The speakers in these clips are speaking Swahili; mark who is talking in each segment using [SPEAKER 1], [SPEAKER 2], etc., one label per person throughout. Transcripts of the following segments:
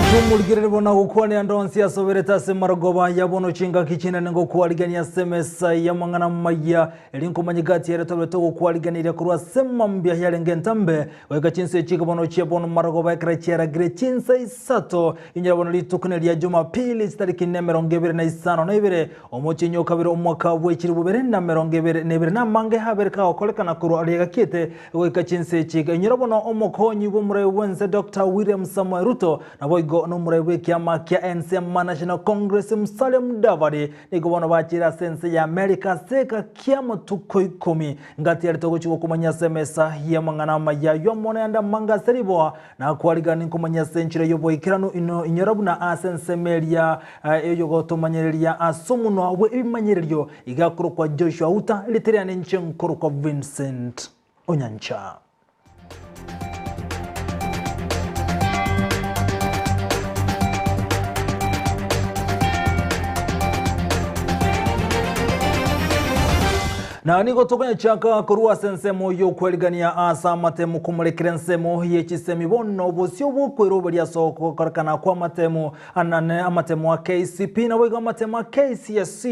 [SPEAKER 1] Tumulgire bona gukwani andonsi asobereta se maragoba yabono chinga kichina ngo kwaligania semesa ya mangana maya elinko manyigati yere tobeto kwaliganira kurwa sema mbya yale ngentambe weka chinse chika bono chebono maragoba krachera grechinsa isato inyara bono litukune lya Jumapili tariki 25 na ibere omochinyo kabiro omwaka w'ekiri bubere na 22 na mange habereka okolekana kurwa aliga kite weka chinse chika inyara bono omokonyi bumure wenze Dr. William Samuel Ruto na boigo n'umurewe kyama kya NCM National Congress Musalia Mudavadi nigo bono bachira sense ya America seka kyama tukoikomi ngati yaritogo chiko kumanya semesa ya mangana maya yomone anda manga seribo na kwaligani kumanya senchira yobo ikirano ino inyorabu na asense melia eyogo tomanyeria asumuno abwe imanyerio igakuru kwa Joshua Uta literiane nchenkuru kwa Vincent Onyancha. Na niko tokanya chaka kurua sensemo yo kweligania asa matemu kumulikire nsemo yechisemi bono bosio bukwerobe lya soko karakana kwa matemu anane amatemu wa KCP na wiga amatemu wa KCSC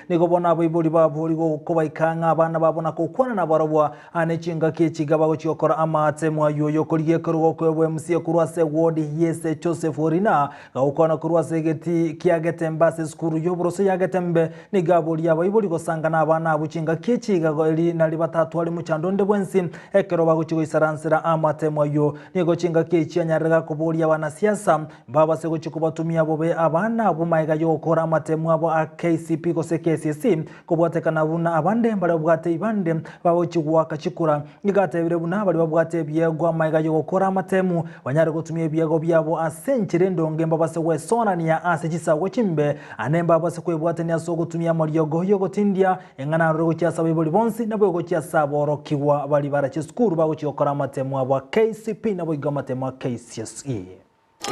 [SPEAKER 1] niko bona abibuli babuli ko baikanga abana babona ko kwana na barabwa anechinga kichiga bago chikora amatemu ayo yo koliye kurugo kwebwe MC kurua se ward yese Joseph Orina gakona kurua se geti kiagete mbase skuru yo brose yagetembe ni gabuli abibuli ko sangana abana abuchinga kichiga goli na libatatu ali muchandonde bwensi ekero baguchigo isaransira amatemo yo nigo chinga kichi anyarega kubuli abana siasa baba se guchikubatumia bobe abana bumayiga yo kora amatemo abo a KCP ko se KCC kubwatekana buna abande mbale bwate ibande babuchigwa kachikura igate bire buna bali babwate byegwa mayiga yo kora amatemo banyare gutumia byego byabo asenchire ndonge mbabase wesona ni ya asechisa wechimbe anemba base kwebwate ni aso gutumia maliyogo yo gotindia engana rogo cyasa bonsi nabo go kya saboro kiwa bali baracheskuru bago cyokora amatemo abo KCP nabo iga amatemo a KCSE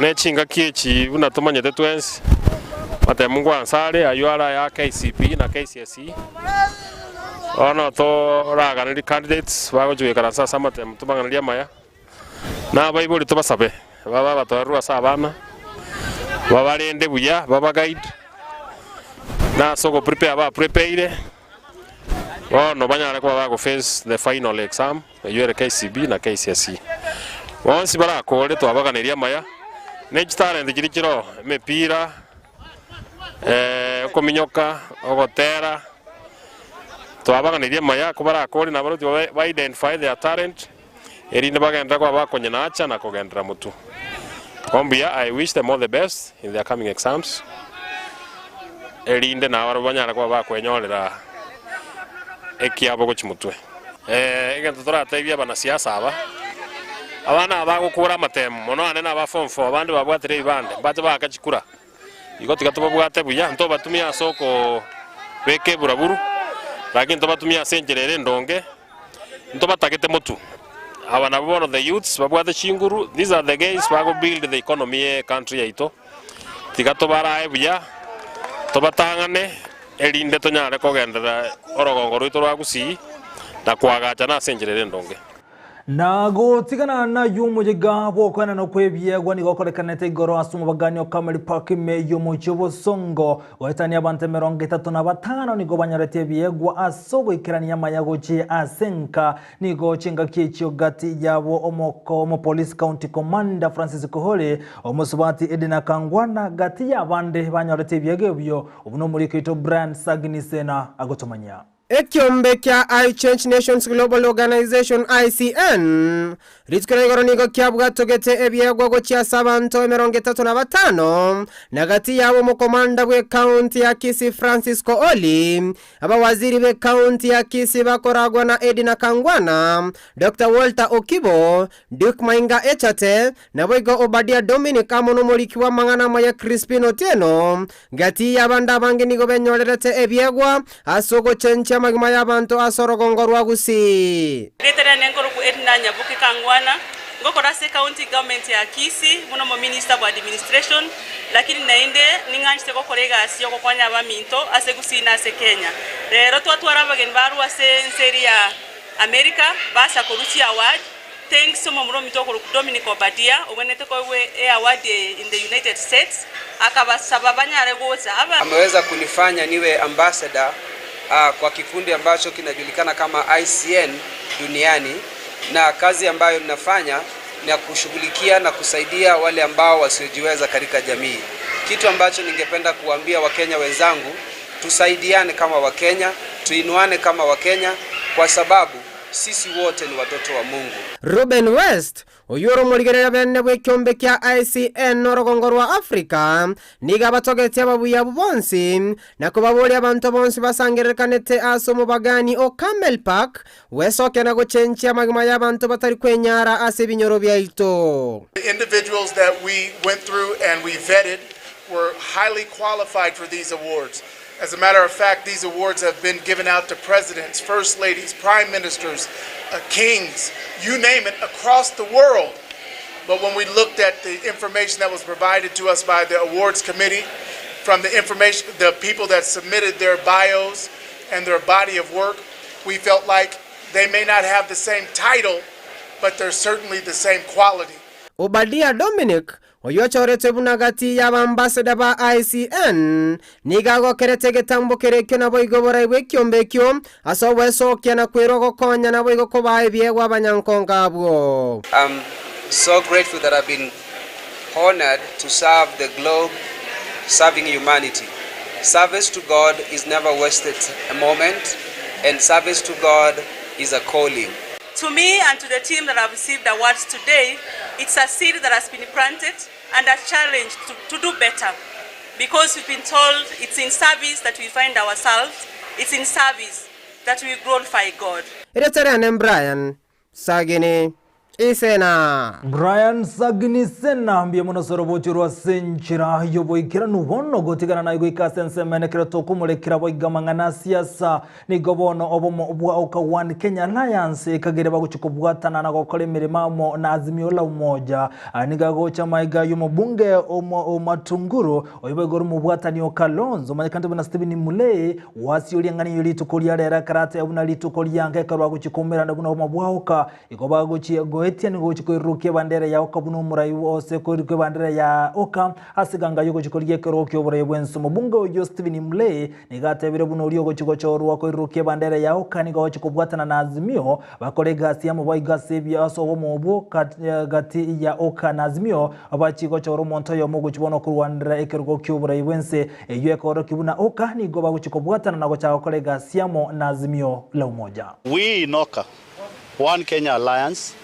[SPEAKER 2] nechinga kichi bunatomanyete twensi matemo ngwansale ayuara ya KCP na KCSE ono to raganiri candidates bago cyekara sasa amatemo tubanganira maya na bayibuli tubasabe baba batorwa sabana babalende buya baba guide na soko prepare no banyara kwa bago face the final exam yure KCB na KCSE onsi bara kole to abaganiria maya next talent kirikiro mepira kominyoka ogotera to abaganiria maya kubara kole na baruti ba identify their talent erinde bagenda kwa bakonye na acha na kogendra mutu ombia. I wish them all the best in their coming exams erinde na baro banyara kwa bakwenyorera ekiabo gochimutwe egento torateibia bana siasa aba abana abagukura amatemo mono anena aba form 4 abandi babwatire ibande bate bakachikura igotika tobabwate buya nto batumia soko beke buraburu lakini tobatumia senjerere ndonge nto batagete mutu abana bono the youths babwate chinguru. These are the guys bago build the economy country yaito tigato barae buya tobatangane elinde tonyare kogendera orogongo rwito rwagusi na kwagacha na senjerere ndonge
[SPEAKER 1] nago tigana na yumujega bokwana no kwebyegwa ni gokorekanete igoro asumu baganyo kamali park meyo muchobo songo waitani abante 35 nigo banyarete byegwa asogo ikirani yamayago chi asenka nigo chinga kichyo gati yabo omo police county commander Francis Kohole omusubati Edina Kangwana gati yabande banyarete byegebyo ubuno muri kito brand Sagnisena agotomanya
[SPEAKER 3] Ekyombe kya I Change Nations Global Organization ICN ritkana igoronigo kyabwa togete ebyegwa go kya sabanto 35 nagati yabo mu komanda bwe county ya Kisii Francisco Oli abawaziri be county ya Kisii bakoragwa na Edina Kangwana Dr. Walter Okibo Duke Mainga Echate na bwego Obadia Dominic amono molikiwa mangana maya Crispino Teno gati yabanda bange nigo benyorerete ebyegwa asogo chencha magima y'abantu asorogongo rwagusi
[SPEAKER 4] Leterane ngoro ku Edina Nyabuki Kangwana ngokora se county government ya Kisii muno mo minister of administration lakini nainde ninganjite ko korega asiyo ko kwanya abaminto asegusina ase Kenya rero twatwara bagen baru ase nseri ya America basa ko Ruchi award thanks to Momoro Mitoko Dominic Obadia, uwenete kwa award in the United States, akabasababanya aregoza.
[SPEAKER 5] Ameweza kunifanya niwe ambassador kwa kikundi ambacho kinajulikana kama ICN duniani, na kazi ambayo ninafanya ni kushughulikia na kusaidia wale ambao wasiojiweza katika jamii. Kitu ambacho ningependa kuambia Wakenya wenzangu, tusaidiane kama Wakenya, tuinuane kama Wakenya, kwa sababu sisi wote ni watoto wa Mungu.
[SPEAKER 3] Ruben West uyoro murigerera bene bwe kyombe kya ICN norogongo rwa Africa niga batogetie ababuya bonsi na kubabori abantu bonsi basangerekanete asomo bagani o Camel Park wesoke na gochenchia magima y'abantu batari kwenyara ase binyoro byaito.
[SPEAKER 6] The individuals that we went through and we vetted were highly qualified for these awards. As a matter of fact, these awards have been given out to presidents, first ladies, prime ministers, kings, you name it, across the world. But when we looked at the information that was provided to us by the awards committee, from the information, the people that submitted their bios and their body of work, we felt like they may not have the same title, but they're certainly the same quality.
[SPEAKER 3] Obadia Dominic oyochorete bunagati y'abambassador ba ICN nigago kerete getambo kerekyo na boigobora ibwekyombeekyo aso wesokia na kwirogo konya na boigo kobaye byegwa abanyankongabwo.
[SPEAKER 5] I'm so grateful that I've been honored to serve the globe, serving humanity. Service to God is never wasted a moment, and service to God is a calling.
[SPEAKER 4] To me and to the team that have received awards today, it's a seed that has been planted and a challenge to do better. Because we've been told it's in service that we find ourselves, it's in service that we glorify God.
[SPEAKER 3] Iretere Brian Sagini Isena.
[SPEAKER 1] Brian Sagini Sena mbye munosoro bochirwa senchira yoboikira nubono gotigana na igika sense menekira tokumulekira boigamangana siasa ni gobono obomo obwa oka one Kenya Alliance kagere baguchikubwatana na gokora imirimo mo na azimio la umoja nigago chamaiga y'umubunge Matunguru oyibegoro mubwatani okalonzo manyakante bana Steven Mulei wasioli ngani yoli tukolia rera karate abuna litukolia ngekarwa guchikomera ndabuna obwa oka igoba guchiego etiani gochikoiruke bandera ya oka buno murai wose koiruke bandera ya oka asiganga yugo chikolie kerokyo bore bwenso mubunge oyo Steven Mulei nigatebire buno uriyo gochikochorwa koiruke bandera ya oka nigo chikobwatana na azimio bakolega siamo baigase byaso bomobo gati ya oka na azimio abachikochoro monto yo mugo chibono kurwandira ekerokyo bore bwense eyo ekoro kibuna oka nigo baguchikobwatana na gocha kolega siamo na azimio la umoja.
[SPEAKER 7] We in Oka, One Kenya Alliance,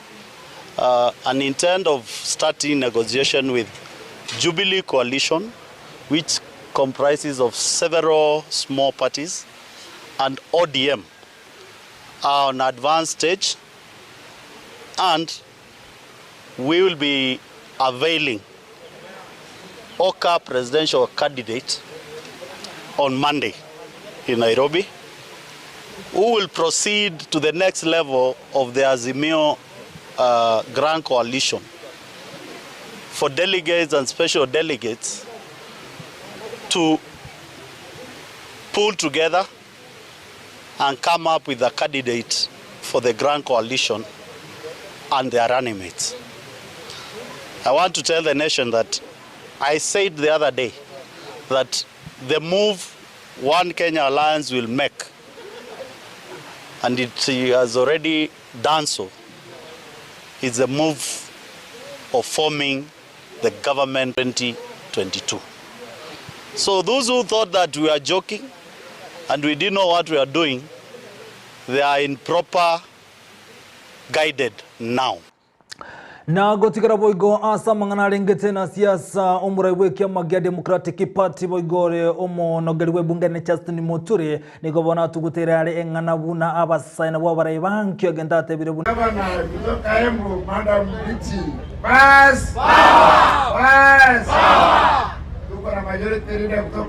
[SPEAKER 7] an intent of starting negotiation with Jubilee Coalition, which comprises of several small parties, and ODM are on advanced stage, and we will be availing Oka presidential candidate on Monday in Nairobi, who will proceed to the next level of the Azimio Grand Coalition for delegates and special delegates to pull together and come up with a candidate for the Grand Coalition and their running mates. I want to tell the nation that I said the other day that the move One Kenya Alliance will make, and it has already done so, is a move of forming the government 2022. So those who thought that we are joking and we didn't know what we are doing, they are in proper guided now.
[SPEAKER 1] Na gotigara boigo asa mangana rengete na siasa omuraiwe kiama gya Democratic Party boigore omo nogeriwe bunge ne Justin Muturi nigobona tugutera ari engana buna abasaina bwa baraibankyo agenda tebire buna
[SPEAKER 8] bana kutoka Embu Madam Biti bas tuko na majority leader kutoka